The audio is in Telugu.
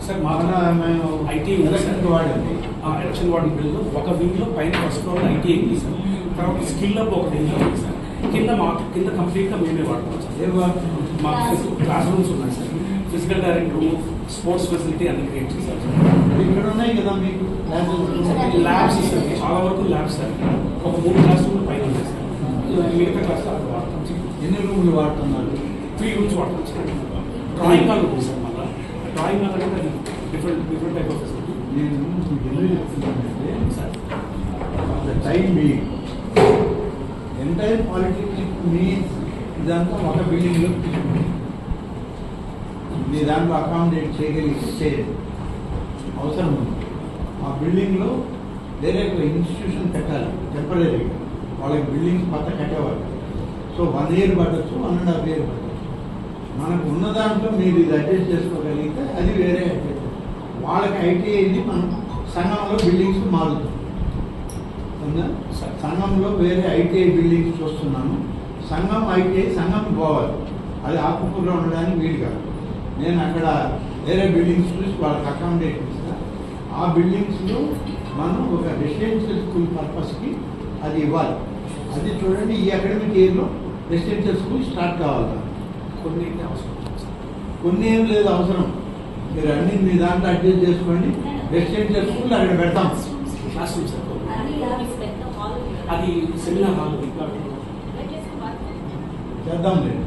సార్ మా ఐటీ ఎలక్షన్ వార్డు బిల్లు ఒక వింగ్లో పైన ఫస్ట్ ఫ్లోర్ ఐటీ ఉంది సార్. తర్వాత స్కిల్ అప్ ఒక వింగ్లో ఉంది సార్. కింద కంప్లీట్గా మేమే వాడతాం సార్. మా క్లాస్ రూమ్స్ ఉన్నాయి sir. Physical direct room, sports facility అన్ని క్రియేట్ చేశారు సార్. ఇక్కడ ఉన్నాయి కదా మీకు ల్యాబ్స్ సార్, చాలా వరకు ల్యాబ్స్ సార్. ఒక 3 క్లాస్ రూమ్లు పైన ఉన్నాయి సార్. మిగతా క్లాస్ అక్కడ వాడతాం సార్. ఎన్ని రూమ్లు వాడుతున్నారు? 3 రూమ్స్ వాడతాం సార్. డ్రాయింగ్ హాల్ ఉంది సార్. మళ్ళీ డ్రాయింగ్ హాల్ అంటే అది డిఫరెంట్ టైప్ ఆఫ్ ఫెసిలిటీ. నేను మీకు ఎందుకు చెప్తున్నానంటే సార్ టైం మీ ఎంటైర్ పాలిటెక్నిక్ మీన్స్ ఇదంతా ఒక బిల్డింగ్లో మీ దాంట్లో అకామిడేట్ చేయగలిగితే చేయదు అవసరం ఉంది. ఆ బిల్డింగ్లో వేరే ఒక ఇన్స్టిట్యూషన్ పెట్టాలి టెంపరీగా. వాళ్ళకి బిల్డింగ్స్ కొత్త కట్టేవాళ్ళు. సో 1 year పట్టచ్చు, 1.5 year పట్టచ్చు. మనకు ఉన్న దాంట్లో మీరు ఇది అడ్జస్ట్ చేసుకోగలిగితే అది వేరే అడ్జస్ట్. వాళ్ళకి ఐటీఐది మనం సంఘంలో బిల్డింగ్స్ మారుతాం. సంఘంలో వేరే ఐటీఐ బిల్డింగ్స్ చూస్తున్నాను. సంఘం ఐటీఐ సంఘం పోవాలి. అది ఆకుకూరలో ఉండడానికి వీలు కాదు. నేను అక్కడ వేరే బిల్డింగ్స్ చూసి వాళ్ళకి అకామిడేషన్ ఇస్తాను. ఆ బిల్డింగ్స్లో మనం ఒక రెసిడెన్షియల్ స్కూల్ పర్పస్కి అది ఇవ్వాలి. అది చూడండి, ఈ అకాడమిక్ ఇయర్లో రెసిడెన్షియల్ స్కూల్ స్టార్ట్ కావాలి. కొన్ని ఏం లేదు అవసరం. మీరు అన్ని మీ దాంట్లో అడ్జస్ట్ చేసుకోండి. రెసిడెన్షియల్ స్కూల్ అక్కడ పెడతాం. Class room sir. అది సెమినార్ హాల్ చేద్దాం లేదు.